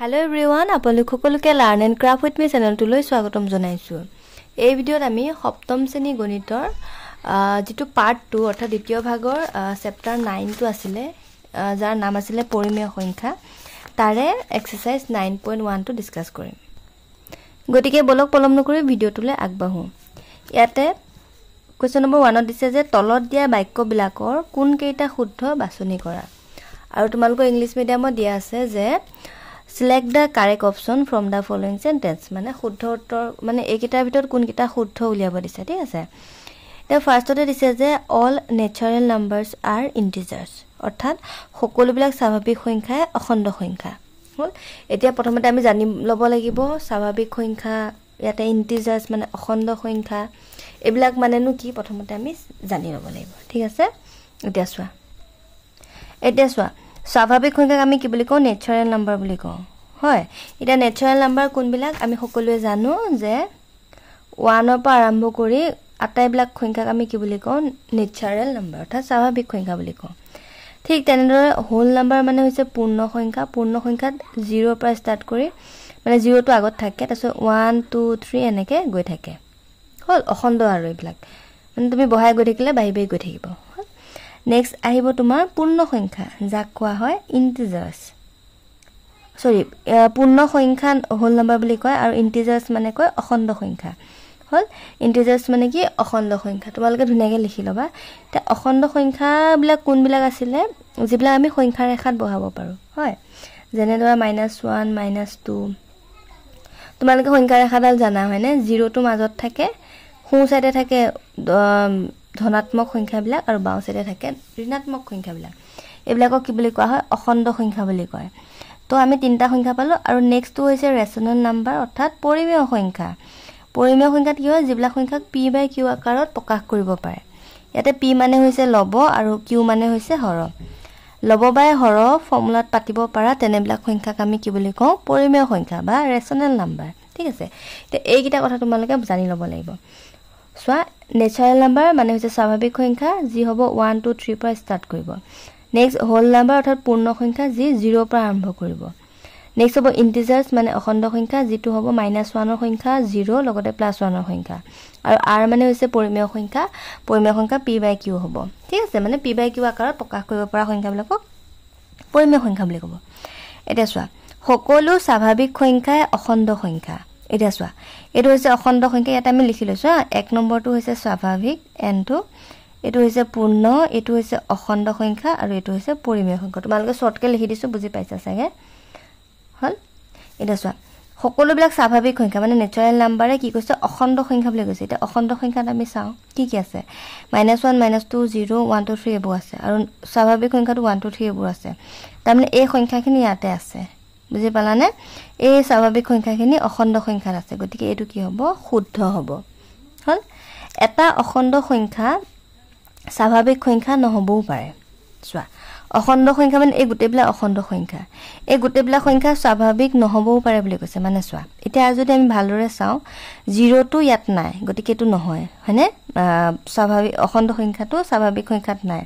Hello everyone, আপোনালোক সকলোকে learn and craft with মি চেনেলটোলৈ স্বাগতম জনাইছো। এই ভিডিঅ'ত আমি সপ্তম শ্ৰেণী গণিতৰ যেটো পাৰ্ট 2 অৰ্থাৎ দ্বিতীয় ভাগৰ চেপ্টাৰ 9 টো আছিল যাৰ নাম আছিল পৰিমেয় সংখ্যা তাৰে এক্সাৰসাইজ 9.1 টো ডিসকাস কৰিম। গতিকে বলক পলম নকৰি ভিডিঅ'টোলৈ আগবাঢ়ো। ইয়াতে কোৱেশ্চন নম্বৰ 1 ত দিছে যে তলত দিয়া বাক্যবিলাকৰ কোন কেইটা শুদ্ধ বাছনি কৰা। আৰু তোমালোকৰ ইংলিশ মিডিয়ামত দিয়া আছে যে select the correct option from the following sentence মানে শুদ্ধ উত্তৰ মানে এইকেইটাৰ ভিতৰত কোন কেইটা শুদ্ধ উলিয়াব দিছে ঠিক আছে। তে ফাৰ্ষ্টতে দিছে যে all natural numbers are integers অৰ্থাৎ সকলোবিলাক স্বাভাৱিক সংখ্যা অখণ্ড সংখ্যা হল। এতিয়া প্ৰথমতে আমি জানি লব লাগিব স্বাভাৱিক সংখ্যা ইয়াতে integers মানে অখণ্ড সংখ্যা এইবিলাক মানেনো কি প্ৰথমতে আমি জানি লব লাগিব ঠিক আছে। এতিয়া চোৱা স্বাভাৱিক সংখ্যাক আমি কি বুলি কওঁ নেচাৰেল নাম্বাৰ বুলি কওঁ হয়। এটা নেচাৰেল নাম্বাৰ কোনবিলাক আমি সকলোৱে জানো যে 1 ৰ পৰা আৰম্ভ কৰি আটাইবিলাক সংখ্যাক আমি কি বুলি কওঁ নেচাৰেল নাম্বাৰ অৰ্থাৎ স্বাভাৱিক সংখ্যা বুলি কওঁ। ঠিক তেনেদৰে হোল নাম্বাৰ মানে হৈছে পূৰ্ণ সংখ্যাত 0 ৰ পৰা ষ্টাৰ্ট কৰি মানে 0 টো আগত থাকে তাৰপিছত 1 2 3 এনেকৈ গৈ থাকে হল অখণ্ড আৰু এইবিলাক মানে তুমি বহাই গৈ থাকিলে বাঢ়ি গৈ থাকিব। Next আহিব তোমাৰ পূৰ্ণ সংখ্যা যাক কোৱা হয় ইন্টিজাৰ্স পূৰ্ণ সংখ্যা হোল নাম্বাৰ বুলি কয় আৰু ইন্টিজাৰ্স মানে কয় অখণ্ড সংখ্যা হল। ইন্টিজাৰ্স মানে কি অখণ্ড সংখ্যা তোমালোকে ধুনীয়াকৈ লিখি লবা। তে অখণ্ড সংখ্যাবিলাক কোনবিলাক আছিলে যিবিলাক আমি সংখ্যা ৰেখাত বহাব পাৰো হয় যেনে ধৰা -1 -2 তোমালোকে সংখ্যা ৰেখাডাল জানা হয়নে 0 টো মাজত থাকে সোঁ সাইডে থাকে ধনাত্মক সংখ্যাবিলাক আৰু বাওঁ সাইডে থাকে ঋণাত্মক সংখ্যাবিলাক এইবিলাকক কি বুলি কোৱা হয় অখণ্ড সংখ্যা বুলি কয়। তো আমি তিনটা সংখ্যা পালো আৰু নেক্সট হৈছে ৰেচনেল নাম্বাৰ অৰ্থাৎ পৰিমেয় সংখ্যা। পৰিমেয় সংখ্যাত কি হয় যিবিলাক সংখ্যাক p/q আকাৰত প্ৰকাশ কৰিব পাৰে। ইয়াতে p মানে হৈছে লব আৰু q মানে হৈছে হৰ। লব বাই হৰ ফৰ্মুলাত পাতিব পাৰা তেনেবিলাক সংখ্যাক আমি কি বুলি কওঁ পৰিমেয় সংখ্যা বা ৰেচনেল নাম্বাৰ ঠিক আছে। তে এইকেইটা কথা তোমালোকে জানি লব লাগিব। সোয়া নেচাৰেল নাম্বাৰ মানে হৈছে স্বাভাৱিক সংখ্যা যি হ'ব 1 2 3 পৰা ষ্টাৰ্ট কৰিব। নেক্সট হোল নাম্বাৰ অৰ্থাৎ পূৰ্ণ সংখ্যা যি 0 পৰা আৰম্ভ কৰিব। নেক্সট হ'ব ইন্টিজাৰ্স মানে অখণ্ড সংখ্যা যিটো হ'ব -1 ৰ সংখ্যা 0 লগতে +1 ৰ সংখ্যা আৰু r মানে হৈছে পৰিমেয় সংখ্যা p/q হ'ব ঠিক আছে। মানে p/q আকাৰত প্ৰকাশ কৰিব পৰা সংখ্যাবিলাকক পৰিমেয় সংখ্যা বুলি ক'ব। এতিয়া চোৱা সকলো স্বাভাৱিক সংখ্যাই অখণ্ড সংখ্যা। এতিয়া চোৱা এটো হৈছে অখণ্ড সংখ্যা ইয়াত আমি লিখি লৈছো 1 নম্বৰটো হৈছে স্বাভাৱিক n টো এটো হৈছে পূৰ্ণ এটো হৈছে অখণ্ড সংখ্যা আৰু এটো হৈছে পৰিমেয় সংখ্যা। তোমালোকে শৰ্টকে লিখি দিছো বুজি পাইছা চাগে হল। এটা চোৱা সকলোবিলাক স্বাভাৱিক সংখ্যা মানে নেচাৰেল নাম্বাৰে কি কৈছে অখণ্ড সংখ্যা বুলি কৈছে। এটা অখণ্ড সংখ্যাত আমি চাও কি কি আছে -1 -2 0 1 2 3 এবোৰ আছে আৰু স্বাভাৱিক সংখ্যাটো 1 2 3 এবোৰ আছে। তাৰমানে এই সংখ্যাখিনি ইয়াতে আছে বুজি পালানে। এই স্বাভাৱিক সংখ্যাখিনি অখণ্ড সংখ্যাত আছে গতিকে এটো কি হ'ব শুদ্ধ হ'ব হল। এটা অখণ্ড সংখ্যা স্বাভাৱিক সংখ্যা নহবও পাৰে। চোৱা অখণ্ড সংখ্যা মানে এই গোটেইবিলাক অখণ্ড সংখ্যা এই গোটেইবিলাক সংখ্যা স্বাভাৱিক নহবও পাৰে বুলি কৈছে। মানে চোৱা এতিয়া যদি আমি ভালদৰে চাও 0 টো ইয়াত নাই গতিকে এটো নহয় হয়নে স্বাভাৱিক অখণ্ড সংখ্যাটো স্বাভাৱিক সংখ্যাত নাই।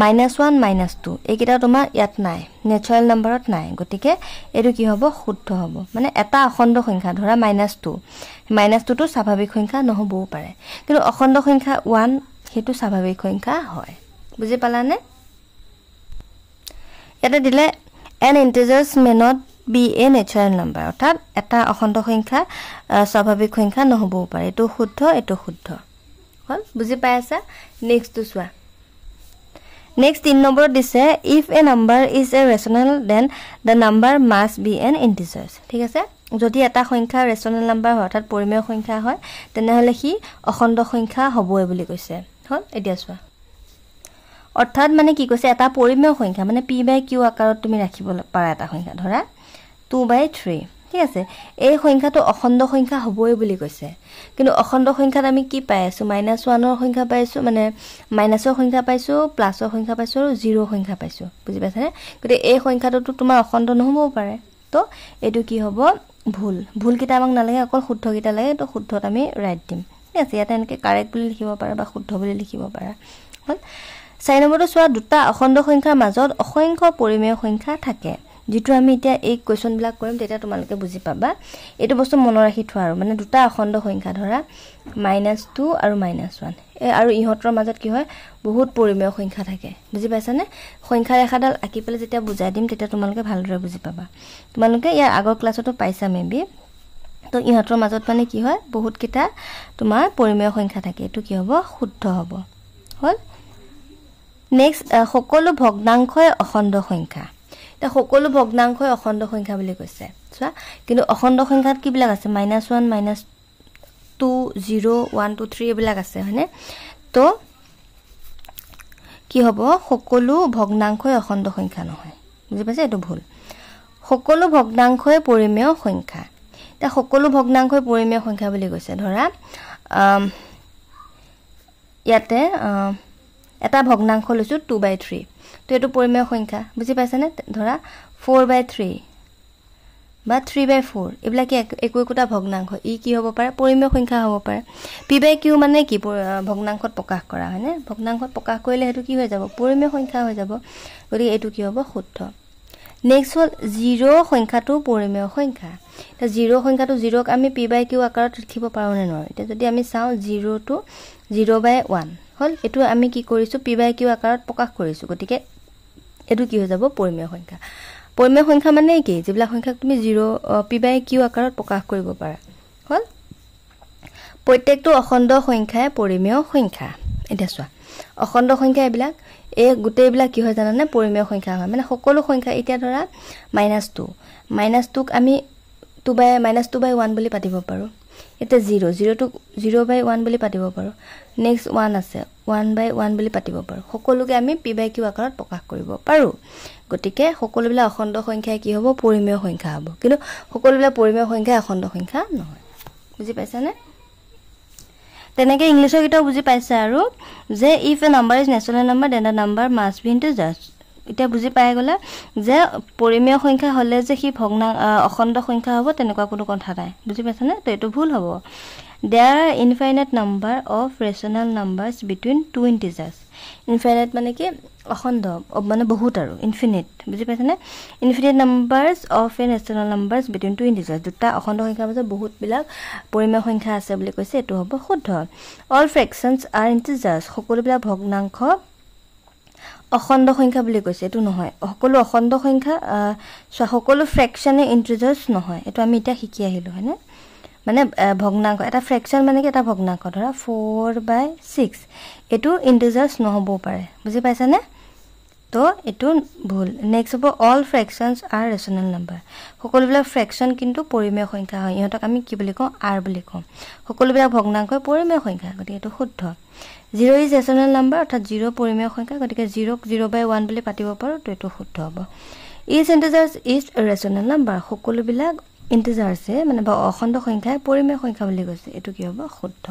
-1 -2 এইকেইটা তোমাৰ ইয়াত নাই নেচাৰেল নাম্বাৰত নাই গতিকে এটো কি হ'ব শুদ্ধ হ'ব। মানে এটা অখণ্ড সংখ্যা ধৰা -2 টো স্বাভাৱিক সংখ্যা নহবও পাৰে কিন্তু অখণ্ড সংখ্যা 1 হেতু স্বাভাৱিক সংখ্যা হয় বুজি পালানে। ইয়াতে দিলে an integers may not be a natural number অৰ্থাৎ এটা অখণ্ড সংখ্যা স্বাভাৱিক সংখ্যা নহবও পাৰে এটো শুদ্ধ হল বুজি পাইছা। নেক্সট চোৱা Next 3 নম্বৰত দিছে if a number is a rational then the number must be an integer ঠিক আছে। যদি এটা সংখ্যা ৰেচনেল নাম্বাৰ হয় অৰ্থাৎ পৰিমেয় সংখ্যা হয় তেনেহলে সি অখণ্ড সংখ্যা হ'বই বুলি কৈছে হল। এতিয়া চোৱা অৰ্থাৎ মানে কি কৈছে এটা পৰিমেয় সংখ্যা মানে p/q আকাৰত তুমি ৰাখিব পাৰা এটা সংখ্যা ধৰা 2/3 ঠিক আছে। এই সংখ্যাটো অখণ্ড সংখ্যা হ'বই বুলি কৈছে কিন্তু অখণ্ড সংখ্যাত আমি কি পাই আছো -1 ৰ সংখ্যা পাইছো মানে মাইনাসৰ সংখ্যা পাইছো প্লাসৰ সংখ্যা পাইছো আৰু 0 সংখ্যা পাইছো বুজি পাইছানে। গতিকে এই সংখ্যাটো তোমাৰ অখণ্ড নহবও পাৰে তো এটো কি হ'ব ভুল কিটা আমাক নালাগে অকল শুদ্ধ কিটা লাগে তো শুদ্ধত আমি ৰাইট দিম ঠিক আছে। ইয়াতে এনেকৈ কাৰেক্ট বুলি লিখিব পাৰা বা শুদ্ধ বুলি লিখিব পাৰা হল। 4 নম্বৰটো চোৱা দুটা অখণ্ড সংখ্যাৰ মাজত অসংখ্য পৰিমেয় সংখ্যা থাকে যেটো আমি এতিয়া এই কোৱেশ্চন বিলাক কৰিম তেতিয়া তোমালোকে বুজি পাবা এটো বস্তু মন ৰাখি থোৱা আৰু মানে দুটা অখণ্ড সংখ্যা ধৰা -2 আৰু -1 আৰু ইহঁতৰ মাজত কি হয় বহুত পৰিমেয় সংখ্যা থাকে বুজি পাইছানে সংখ্যা ৰেখাডাল আঁকি পেলে যেতিয়া বুজাই দিম তেতিয়া তোমালোকে ভালদৰে বুজি পাবা তোমালোকে ইয়াৰ আগৰ ক্লাছতো পাইছা মেবি তো ইহঁতৰ মাজত মানে কি হয় বহুত কিটা তোমাৰ পৰিমেয় সংখ্যা থাকে এটো কি হ'ব শুদ্ধ হ'ব হল নেক্সট সকলো ভগ্নাংশই অখণ্ড সংখ্যা তা সকলো ভগ্নাংশই অখণ্ড সংখ্যা বুলি কৈছে চোৱা কিন্তু অখণ্ড সংখ্যাত কি বিলাক আছে -1 -2 0 1 2 3 এবিলাক আছে হয়নে তো কি হ'ব সকলো ভগ্নাংশই অখণ্ড সংখ্যা নহয় বুজি পাইছে এটো ভুল সকলো ভগ্নাংশই পৰিমেয় সংখ্যা তা সকলো ভগ্নাংশই পৰিমেয় সংখ্যা বুলি কৈছে ধৰা ইয়াতে এটা ভগ্নাংশ লৈছো 2/3 তো এটো পৰিমেয় সংখ্যা বুজি পাইছানে ধৰা 4/3 বা 3/4 এবিলাক কি একোটা ভগ্নাংশ ই কি হ'ব পাৰে পৰিমেয় সংখ্যা হ'ব পাৰে p/q মানে কি ভগ্নাংশত প্ৰকাশ কৰা হয়নে ভগ্নাংশত প্ৰকাশ কৰিলে হেতু কি হৈ যাব পৰিমেয় সংখ্যা হৈ যাব গতি এটো কি হ'ব শুদ্ধ নেক্সট হল 0 সংখ্যাটো পৰিমেয় সংখ্যা তা 0 সংখ্যাটো 0ক আমি p/q আকাৰত লিখিব পাৰো নে নহয় এটা যদি আমি চাও 0 to 0/1 হল এটো আমি কি কৰিছো p/q আকাৰত প্ৰকাশ কৰিছো গতিকে এটো কি হৈ যাব পৰিমেয় সংখ্যা পৰিমেয় সংখ্যা মানে কি যেবিলাক সংখ্যাক তুমি 0 p/q আকাৰত প্ৰকাশ কৰিব পাৰা হল প্ৰত্যেকটো অখণ্ড সংখ্যাই পৰিমেয় সংখ্যা এটা চোৱা অখণ্ড সংখ্যা এবিলাক এই গুটেইবিলাক কি হয় জানানে পৰিমেয় সংখ্যা হয় মানে সকলো সংখ্যা এতিয়া ধৰা -2 ক আমি 2/1 বুলি পাতিব পাৰো এটা 0 টো 0/1 বুলি পাতিব পাৰো নেক্সট 1 আছে 1/1 বুলি পাতিব পাৰো সকলোকে আমি p/q আকাৰত প্ৰকাশ কৰিব পাৰো গতিকে সকলোবিলাক অখণ্ড সংখ্যা কি হ'ব পৰিমেয় সংখ্যা হ'ব কিন্তু সকলোবিলাক পৰিমেয় সংখ্যা অখণ্ড সংখ্যা নহয় বুজি পাইছানে তেনেকে ইংলিশৰ কিটাও বুজি পাইছা আৰু যে if a number is natural number then the number must be integers এটা বুজি পাই গলা যে পৰিমেয় সংখ্যা হলে যে কি অখণ্ড সংখ্যা হ'ব তেনেকুৱা কোনো কথা নাই বুজি পাইছানে তো এটো ভুল হ'ব there are infinite number of rational numbers between two integers infinite মানে কি অখণ্ড মানে বহুত আৰু infinite বুজি পাইছানে infinite numbers of rational numbers between two integers দুটা অখণ্ড সংখ্যাৰ মাজত বহুত বিলাক পৰিমেয় সংখ্যা আছে বুলি কৈছে এটো হ'ব শুদ্ধ all fractions are integers সকলো বিলাক ভগ্নাংশ অখণ্ড সংখ্যা বুলি কৈছে এটো নহয় সকলো অখণ্ড সংখ্যা সকলো ফ্ৰেকশনে ইন্টিজাৰ্স নহয় এটো আমি এটা শিকি আহিলো হয়নে মানে ভগ্নাংশ এটা ফ্ৰেকশন মানে কি এটা ভগ্নাংশ ধৰা 4/6 এটো ইন্টিজাৰ্স নহব পাৰে বুজি পাইছানে তো এটো ভুল নেক্সট হ'ব all fractions are rational number সকলোবিলাক ফ্ৰেকশন কিন্তু পৰিমেয় সংখ্যা হয় ইহঁতক আমি কি বুলি কওঁ r বুলি কওঁ সকলোবিলাক ভগ্নাংশ পৰিমেয় সংখ্যা গতিকে এটো শুদ্ধ 0 is rational number অৰ্থাৎ 0 পৰিমেয় সংখ্যা গতিকে 0 ক 0/1 বুলি পাতিব পাৰো তো এটো শুদ্ধ হ'ব each integers is a rational number সকলোবিলাক ইন্টিজাৰ্স মানে অখণ্ড সংখ্যা পৰিমেয় সংখ্যা বুলি কৈছে এটো কি হ'ব শুদ্ধ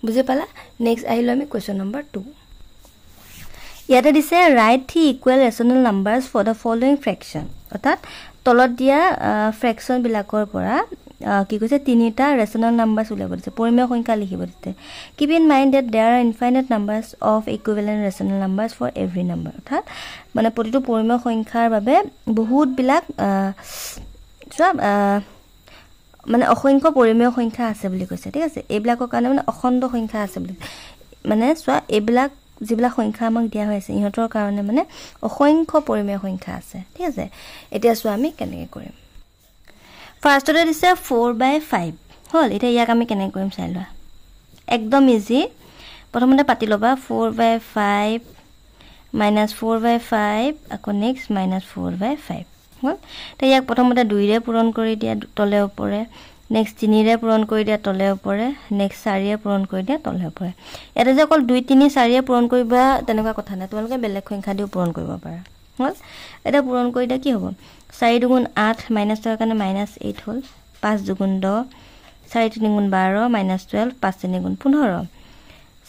বুজি পালা নেক্সট আহিলো আমি কোৱেশ্চন নম্বৰ 2 ইয়াতে দিছে write three equal rational numbers for the following fraction অৰ্থাৎ তলত দিয়া ফ্ৰেকশন বিলাকৰ পৰা কি কৈছে তিনিটা rational numbers উলিয়াব দিছে পৰিমেয় সংখ্যা লিখিব দিছে keep in mind that there are infinite numbers of equivalent rational numbers for every number অৰ্থাৎ মানে প্ৰতিটো পৰিমেয় সংখ্যাৰ বাবে বহুত বিলাক সব মানে অসংখ্য পৰিমেয় সংখ্যা আছে বুলি কৈছে ঠিক আছে এইবিলাকৰ কাৰণে মানে অখণ্ড সংখ্যা আছে বুলি মানে সোৱা এইবিলাক যিবিলাক সংখ্যা আমাক দিয়া হৈছে ইহঁতৰ কাৰণে মানে অসংখ্য পৰিমেয় সংখ্যা আছে ঠিক আছে এতিয়া সোৱা আমি কেনেকৈ কৰিম ফাৰ্ষ্টতে দিছে 4/5 হল এটা ইয়াক আমি কেনেকৈ কৰিম চাই লোৱা একদম ইজি প্ৰথমতে পাতি লবা 4/5 -4/5 আকৌ নেক্সট -4/5 হল তে ইয়াক প্ৰথমতে 2 ৰে পূৰণ কৰি দিয়া তলে ওপৰে নেক্সট 3 ৰে পূৰণ কৰি দিয়া তলে ওপৰে নেক্সট 4 ৰে পূৰণ কৰি দিয়া তলে ওপৰে এটা যে অকল 2 3 4 ৰে পূৰণ কৰিবা তেনেকুৱা কথা নাই তোমালোকে বেলেগ সংখ্যা দিও পূৰণ কৰিব পাৰা হল এটা পূৰণ কৰি দিয়া কি হ'ব 4 2 8 -12 কাৰণে -8 হল 5 2 10 4 3 12 -12 5 3 15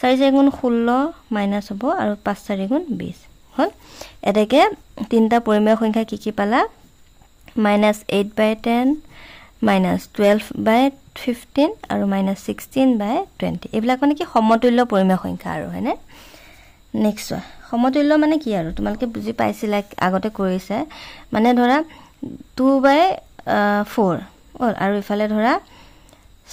4 4 16 মাইনাস হ'ব আৰু 5 4 20 হল এটাকে তিনটা পৰিমেয় সংখ্যা কি কি পালা -8/10 -12/15 আৰু -16/20 এইবিলাক মানে কি সমতুল্য পৰিমেয় সংখ্যা আৰু হয়নে নেক্সট সমতুল্য মানে কি আৰু তোমালোকে বুজি পাইছিলা আগতে কৰিছে মানে ধৰা 2/4 আৰু ইফালে ধৰা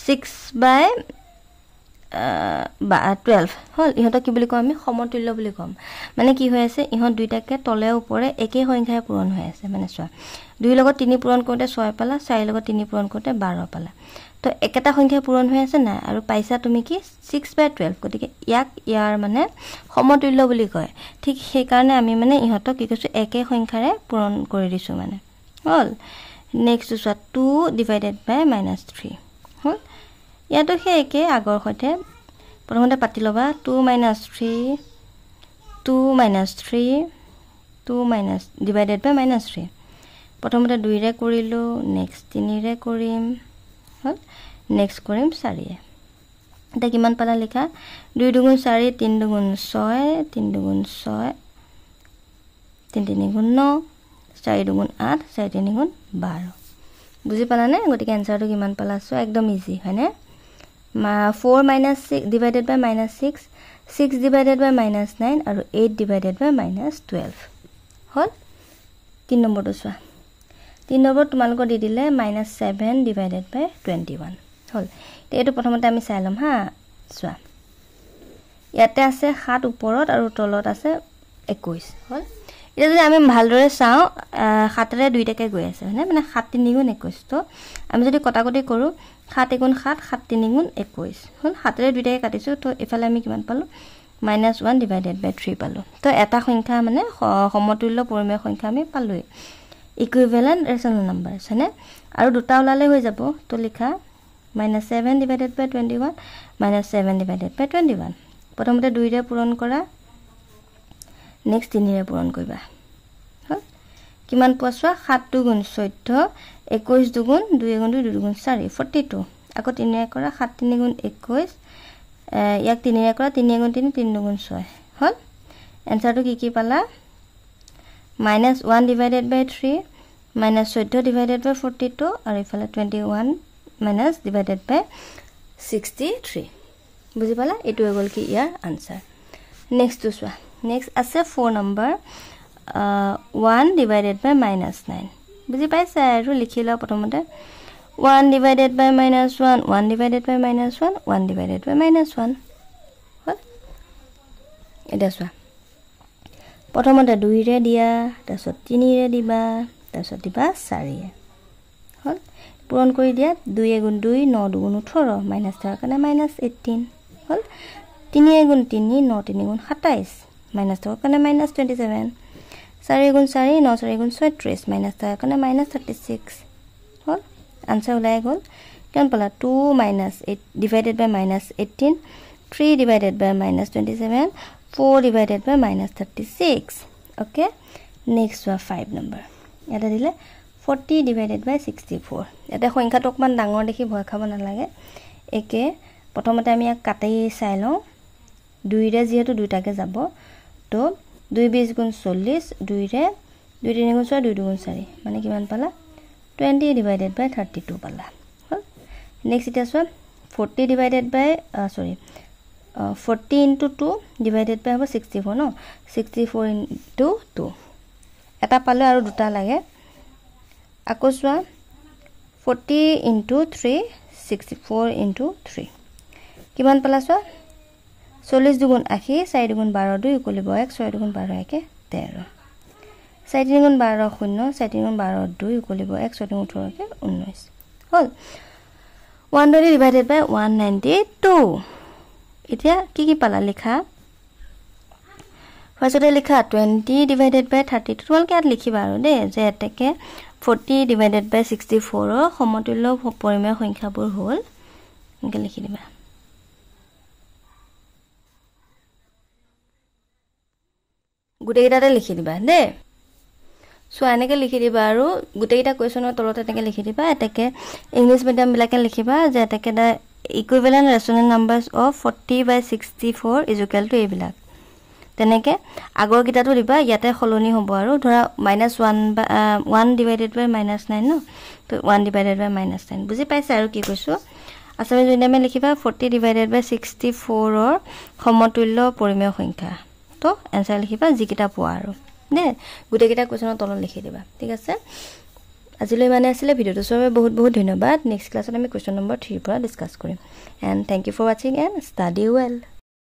6/12 হল ইহঁতক কি বুলি কম আমি সমতুল্য বুলি কম মানে কি হৈ আছে ইহঁত দুইটাকে তলে ওপৰে একেই সংখ্যাই পূৰণ হৈ আছে মানে চোৱা 2 লগত 3 পূৰণ কৰোঁতে 6 পালা 4 লগত 3 পূৰণ কৰোঁতে 12 পালা তো একেটা সংখ্যা পূৰণ হৈ আছে না আৰু পাইছা তুমি কি 6/12 গতিকে ইয়াৰ মানে সমতুল্য বুলি কয় ঠিক সেই কাৰণে আমি মানে ইহঁতক কি কৈছো একে সংখ্যাৰে পূৰণ কৰি দিছো মানে হল নেক্সট চোৱা 2/-3 হল ইয়াতো সেই একে আগৰ সৈতে প্ৰথমতে পাতি লবা 2-3 2-3 প্ৰথমতে 2 ৰে কৰিলো নেক্সট 3 ৰে কৰিম হল নেক্সট কৰিম 4 ৰে এটা কিমান পালা লিখা 2 দুগুণ 4 3 দুগুণ 6 3 দুগুণ 6 3 3 গুণ 9 4 দুগুণ 8 4 3 গুণ 12 বুজি পালা নে গতিকে আনসাৰটো কিমান পালা সো একদম ইজি হয়নে 4-6 divided by -6 6 divided by -9 আৰু 8 divided by -12 হল 3 নম্বৰটো চোৱা 3 নম্বৰ তোমালোকৰ দি দিলে -7 divided by 21 হল এইটো প্ৰথমতে আমি চাই লম হা চোৱা ইয়াতে আছে 7 ওপৰত আৰু তলত আছে 21 হল এটা যদি আমি ভালদৰে চাও 7 ৰে দুইটাকে গৈ আছে মানে 7 3 গুণ 21 তো আমি যদি কটাকটি কৰো 7 গুণ 7 7 3 গুণ 21 হল 7 ৰে দুইটাকে কাটিছো তো এফালে আমি কিমান পালো -1 divided by 3 পালো তো এটা সংখ্যা মানে সমতুল্য পৰিমেয় সংখ্যা আমি পালোই ইকুইভ্যালেন্ট ৰেশনাল নাম্বাৰছ হয়নে আৰু দুটা ওলালে হৈ যাব তো লিখা -7 divided by 21 -7 divided by 21 প্ৰথমতে 2 ৰে পূৰণ কৰা নেক্সট 3 ৰে পূৰণ কৰিবা হল কিমান পোৱা 7 দুগুণ 14 21 দুগুণ 2 গুণ 2 দুগুণ 4 42 আকৌ 3 ৰে কৰা 7 3 গুণ 21 ইয়াক 3 ৰে কৰা 3 গুণ 3 3 দুগুণ 6 হল এনসাৰটো কি পালা -1 divided by 3 -14 divided by 42 আৰু ইফালে 21 minus divided by 63 বুজি পালা এটো হৈ গল কি ইয়াৰ আনসাৰ নেক্সট টু চোৱা নেক্সট আছে 4 নম্বৰ 1 divided by -9 বুজি পাইছা আৰু লিখিলা প্ৰথমতে 1 divided by -1 1 divided by -1 1 divided by -1 হল এটা চোৱা প্ৰথমতে 2 ৰে দিয়া তাৰছত 3 ৰে দিবা তাৰছত দিবা 4 ৰে হল পূৰণ কৰি দিয়া 2 গুণ 2 9 দুগুণ 18 মাইনাস থাকা কাৰণে -18 হল 3 গুণ 3 9 3 গুণ 27 মাইনাস থাকা কাৰণে -27 4 গুণ 4 9 4 গুণ 36 মাইনাস থাকা কাৰণে -36 হল আনসাৰ ওলাই গল কেন পালা 2 -8 divided by -18 3 divided by -27 4 divided by -36 okay next 5 number এটা দিলে 40 divided by 64 এটা সংখ্যাটো অকমান ডাঙৰ দেখি ভয় খাব নালাগে একে প্ৰথমতে আমি এক কাটি চাই লওঁ 2 ৰে যেহেতু দুইটাকে যাব তো 2 20 গুণ 40 2 ৰে 2 3 গুণ 6 2 2 গুণ 4 মানে কিমান পালা 20 divided by 32 পালা হল নেক্সট এটা সব 40 divided by 40 into 2 divided by 64 no 64 into 2 এটা পালে আৰু দুটা লাগে আকৌ চোৱা 40 into 3 64 into 3 কিমান পালা চোৱা 40 দুগুণ 80 4 দুগুণ 12 2 ইকুয়াল 1 6 দুগুণ 12 1 13 4 দুগুণ 12 0 4 দুগুণ 12 2 ইকুয়াল 1 6 দুগুণ 18 19 হল 120 divided by 192 এতিয়া কি পালা লিখা ফাৰ্স্টতে লিখা 20 divided by 32 তোমালকে ইয়াত লিখিবা আৰু দে যে এটাকে 40 divided by 64 ৰ সমতুল্য পৰিমেয় সংখ্যাবোৰ হ'ল এনেকৈ লিখি দিবা গুটেইটাতে লিখি দিবা দে সো এনেকৈ লিখি দিবা আৰু গুটেইটা কোৱেশ্যনৰ তলতে এনেকৈ লিখি দিবা এটাকে ইংলিশ মিডিয়াম বিলাকে লিখিবা যে এটাকে দা equivalent rational numbers of 40 by 64 is equal to এইবিলাক তেনেকে আগৰ কিটাটো দিবা ইয়াতে খলনি হ'ব আৰু ধৰা -1 divided by -9 ন তো 1 divided by -9 বুজি পাইছা আৰু কি কৈছো আসামে যদি আমি লিখিবা 40 divided by 64 ৰ সমতুল্য পৰিমেয় সংখ্যা তো এনসাৰ লিখিবা যিকেইটা পোৱা আৰু দে গোটেইকেইটা কুৱেশ্যনৰ তলত লিখি দিবা ঠিক আছে আজিলৈ মানে আছিলে ভিডিঅ'টো চোৱাৰ বাবে বহুত বহুত ধন্যবাদ নেক্সট ক্লাছত আমি কুৱেশ্যন নম্বৰ 3 পৰা ডিছকাছ কৰিম এণ্ড থেংক ইউ ফৰ ৱাচিং এণ্ড ষ্টাডি ৱেল